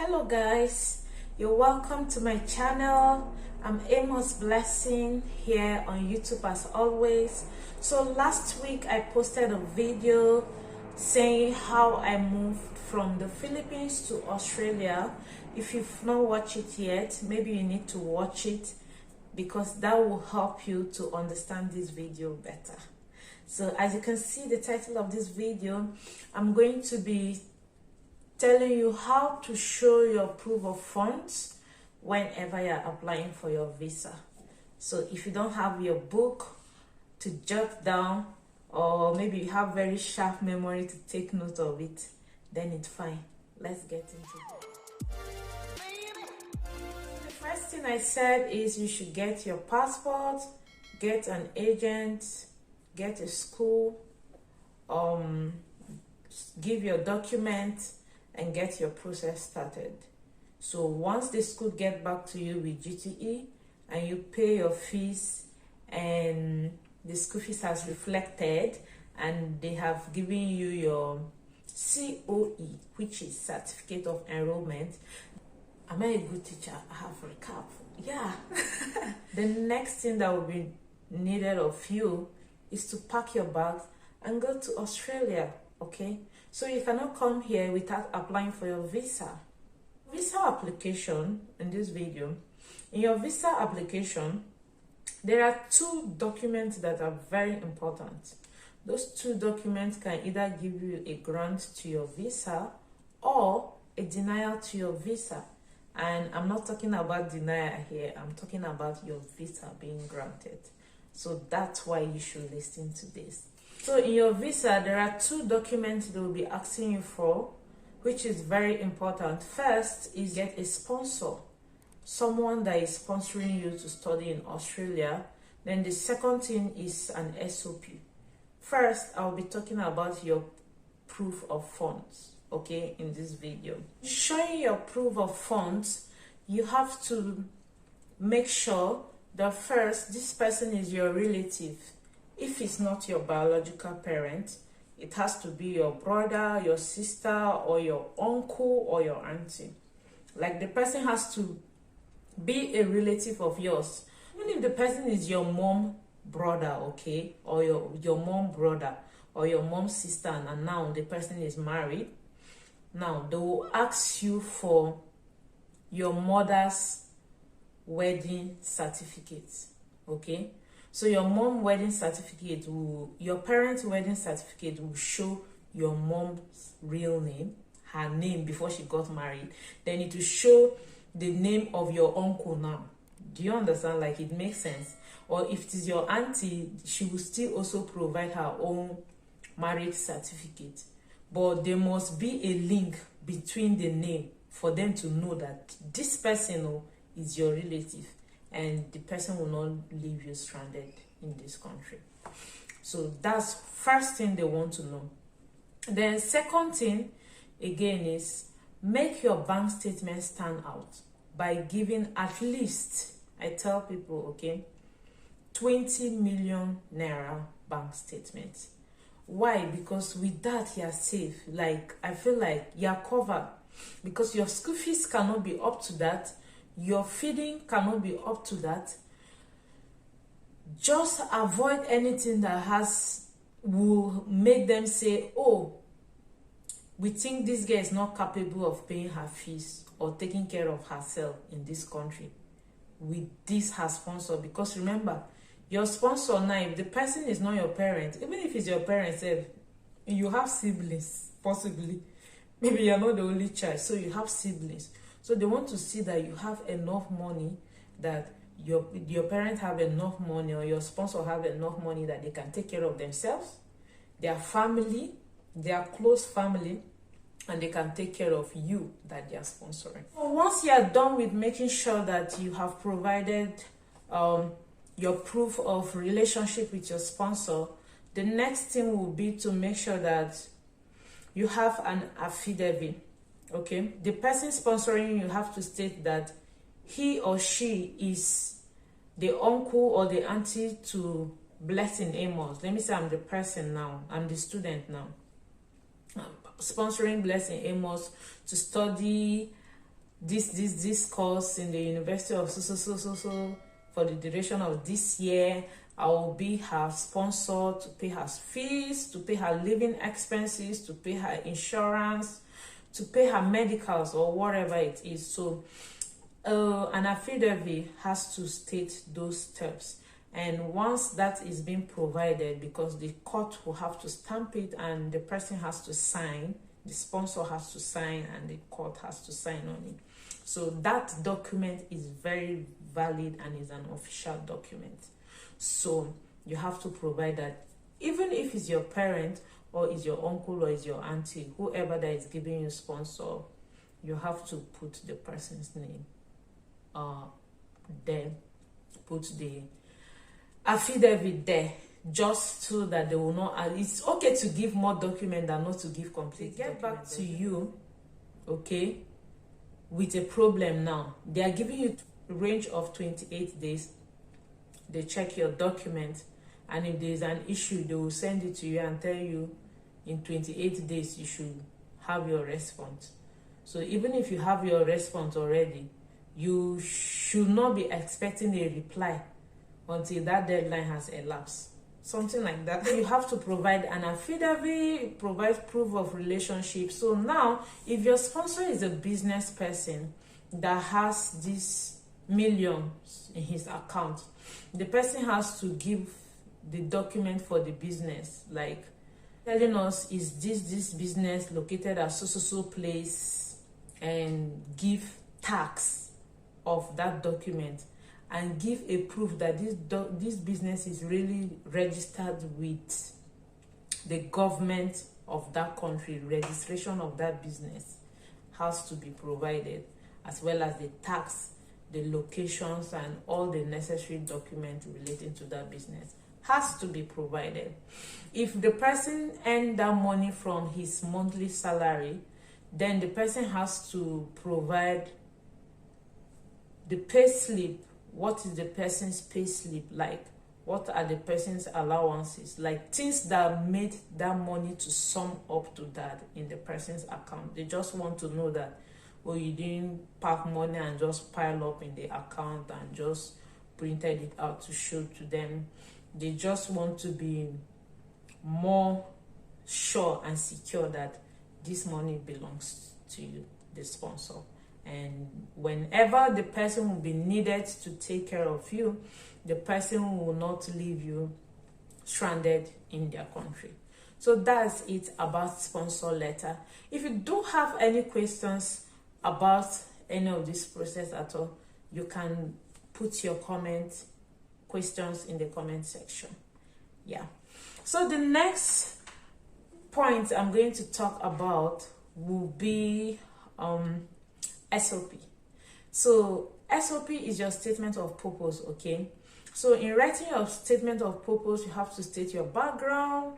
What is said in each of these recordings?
Hello guys, you're welcome to my channel. I'm Amos Blessing here on YouTube as always. So last week I posted a video saying how I moved from the Philippines to Australia. If you've not watched it yet, maybe you need to watch it because that will help you to understand this video better. So as you can see, the title of this video, I'm going to be telling you how to show your proof of funds whenever you're applying for your visa. So if you don't have your book to jot down, or maybe you have very sharp memory to take note of it, then it's fine. Let's get into it. The first thing I said is you should get your passport, get an agent, get a school, give your documents, and get your process started. So once the school get back to you with GTE and you pay your fees and the school fees has reflected and they have given you your COE, which is Certificate of Enrollment. Am I a good teacher? I have recap. Yeah. The next thing that will be needed of you is to pack your bags and go to Australia, okay? So you cannot come here without applying for your visa. Visa application in this video. In your visa application, there are two documents that are very important. Those two documents can either give you a grant to your visa or a denial to your visa. And I'm not talking about denial here, I'm talking about your visa being granted. So that's why you should listen to this. So in your visa, there are two documents they will be asking you for, which is very important. First is get a sponsor, someone that is sponsoring you to study in Australia. Then the second thing is an SOP. First, I'll be talking about your proof of funds, okay, in this video. Showing your proof of funds, you have to make sure that first, this person is your relative. If it's not your biological parent, it has to be your brother, your sister, or your uncle, or your auntie. Like the person has to be a relative of yours. Even if the person is your mom brother, okay, or your mom brother, or your mom sister, and now the person is married, now they will ask you for your mother's wedding certificate, okay? So your mom wedding certificate your parents' wedding certificate will show your mom's real name, her name before she got married. Then it will show the name of your uncle now. Do you understand? Like, it makes sense. Or if it is your auntie, she will still also provide her own marriage certificate. But there must be a link between the name for them to know that this person is your relative. And the person will not leave you stranded in this country. So that's first thing they want to know. Then second thing, again, is make your bank statement stand out by giving at least, I tell people, okay, 20 million naira bank statements. Why? Because with that, you're safe. Like, I feel like you're covered. Because your school fees cannot be up to that. Your feeding cannot be up to that. Just avoid anything that will make them say, oh, we think this girl is not capable of paying her fees or taking care of herself in this country with this her sponsor. Because remember, your sponsor now, if the person is not your parent, even if it's your parents, you have siblings, possibly. Maybe you're not the only child, so you have siblings. So they want to see that you have enough money, that your parents have enough money, or your sponsor have enough money that they can take care of themselves, their family, their close family, and they can take care of you that they are sponsoring. So once you are done with making sure that you have provided your proof of relationship with your sponsor, the next thing will be to make sure that you have an affidavit. Okay, the person sponsoring you have to state that he or she is the uncle or the auntie to Blessing Amos. Let me say I'm the person now, I'm the student now. I'm sponsoring Blessing Amos to study this course in the University of so for the duration of this year. I will be her sponsor to pay her fees, to pay her living expenses, to pay her insurance, to pay her medicals or whatever it is. So an affidavit has to state those steps. And once that is being provided, because the court will have to stamp it and the person has to sign, the sponsor has to sign and the court has to sign on it. So that document is very valid and is an official document. So you have to provide that, even if it's your parent or is your uncle or is your auntie, whoever that is giving you sponsor, you have to put the person's name there, put the affidavit there, just so that they will not. It's okay to give more document than not to give complete. They get back to you, okay, with a problem now. They are giving you a range of 28 days. They check your document, and if there is an issue, they will send it to you and tell you in 28 days you should have your response. So even if you have your response already, you should not be expecting a reply until that deadline has elapsed. Something like that. You have to provide an affidavit, provide proof of relationship. So now, if your sponsor is a business person that has this millions in his account, the person has to give the document for the business, like telling us, is this business located at so place, and give tax of that document, and give a proof that this business is really registered with the government of that country. Registration of that business has to be provided, as well as the tax, the locations, and all the necessary documents relating to that business has to be provided. If the person earned that money from his monthly salary, then the person has to provide the pay slip. What is the person's pay slip like? What are the person's allowances? Like things that made that money to sum up to that in the person's account. They just want to know that, oh, you didn't pack money and just pile up in the account and just printed it out to show to them. They just want to be more sure and secure that this money belongs to you, the sponsor. And whenever the person will be needed to take care of you, the person will not leave you stranded in their country. So that's it about sponsor letter. If you do have any questions about any of this process at all, you can put your questions in the comment section. Yeah. So the next point I'm going to talk about will be SOP. So SOP is your statement of purpose, okay? So in writing your statement of purpose, you have to state your background,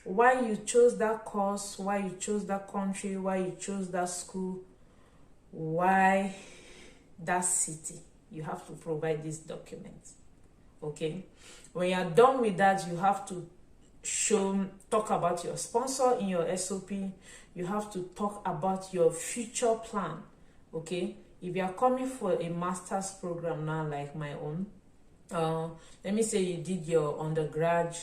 why you chose that course, why you chose that country, why you chose that school, why that city. You have to provide this document, okay? When you're done with that, you have to talk about your sponsor in your SOP. You have to talk about your future plan, okay? If you are coming for a master's program now, like my own, let me say you did your undergrad,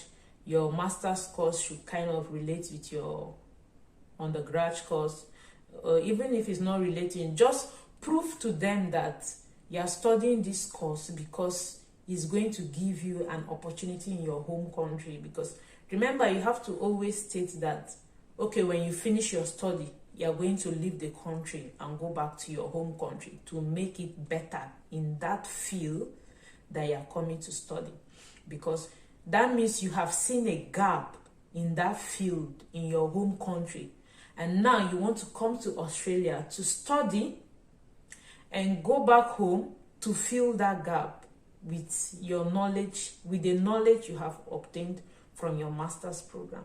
your master's course should kind of relate with your undergrad course. Even if it's not relating, just prove to them that you are studying this course because it's going to give you an opportunity in your home country. Because remember, you have to always state that, okay, when you finish your study, you are going to leave the country and go back to your home country to make it better in that field that you are coming to study. Because that means you have seen a gap in that field in your home country, and now you want to come to Australia to study and go back home to fill that gap with your knowledge, with the knowledge you have obtained from your master's program.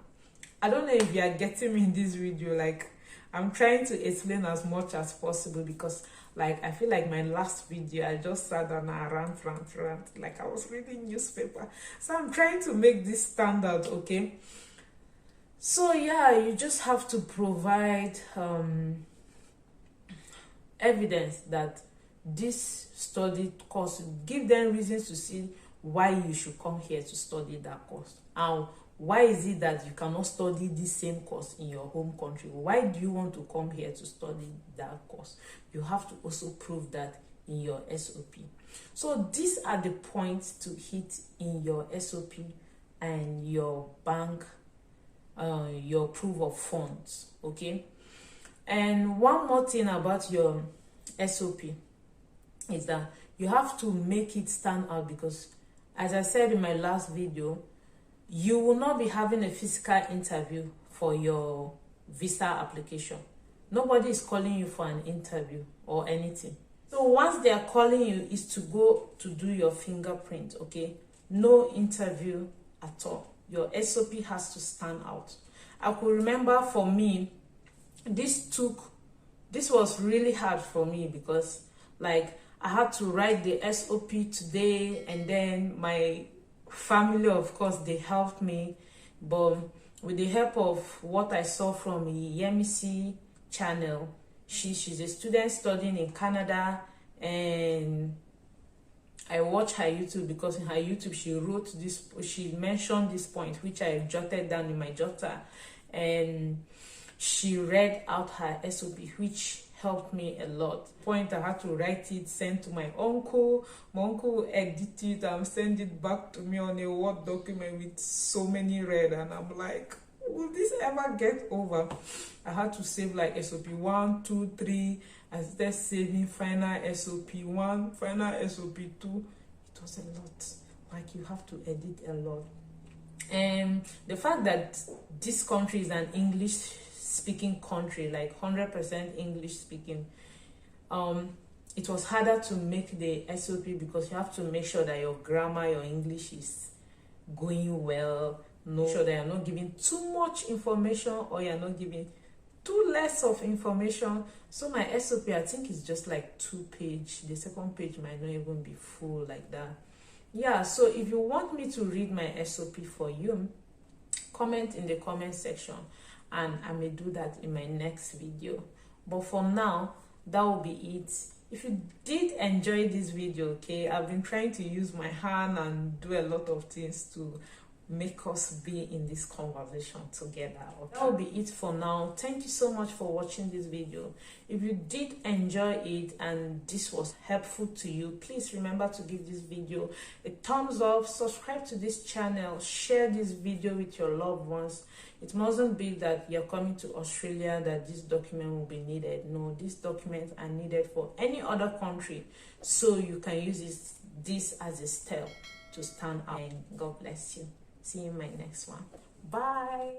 I don't know if you are getting me in this video. Like, I'm trying to explain as much as possible, because like I feel like my last video I just sat down and rant like I was reading newspaper. So I'm trying to make this stand out, okay? So yeah, you just have to provide evidence that this study course, give them reasons to see why you should come here to study that course, and why is it that you cannot study the same course in your home country. Why do you want to come here to study that course? You have to also prove that in your SOP. So these are the points to hit in your SOP and your bank, your proof of funds. Okay. And one more thing about your SOP is that you have to make it stand out, because as I said in my last video, you will not be having a physical interview for your visa application. Nobody is calling you for an interview or anything. So once they are calling you, is to go to do your fingerprint. Okay, no interview at all. Your SOP has to stand out. I could remember for me, this was really hard for me, because like I had to write the SOP today, and then my family, of course, they helped me, but with the help of what I saw from Yemisi channel, she's a student studying in Canada, and I watched her YouTube, because in her YouTube she mentioned this point, which I jotted down in my jotter, and she read out her SOP, which helped me a lot. I had to write it, send to my uncle. My uncle edit it and send it back to me on a Word document with so many red, and I'm like, will this ever get over? I had to save like SOP 1, 2, 3. I started saving final SOP 1, final SOP 2. It was a lot. Like, you have to edit a lot. And the fact that this country is an English speaking country, like 100% English speaking, it was harder to make the SOP, because you have to make sure that your grammar, your English is going well. Make sure that you're not giving too much information, or you're not giving too less of information. So my SOP, I think, is just like 2 pages. The second page might not even be full like that. Yeah, so if you want me to read my SOP for you, comment in the comment section, and I may do that in my next video. But for now, that will be it. If you did enjoy this video, okay, I've been trying to use my hand and do a lot of things to make us be in this conversation together. Okay? That will be it for now. Thank you so much for watching this video. If you did enjoy it and this was helpful to you, please remember to give this video a thumbs up, subscribe to this channel, share this video with your loved ones. It mustn't be that you're coming to Australia that this document will be needed. No, these documents are needed for any other country, so you can use this as a step to stand out. And God bless you. See you in my next one. Bye.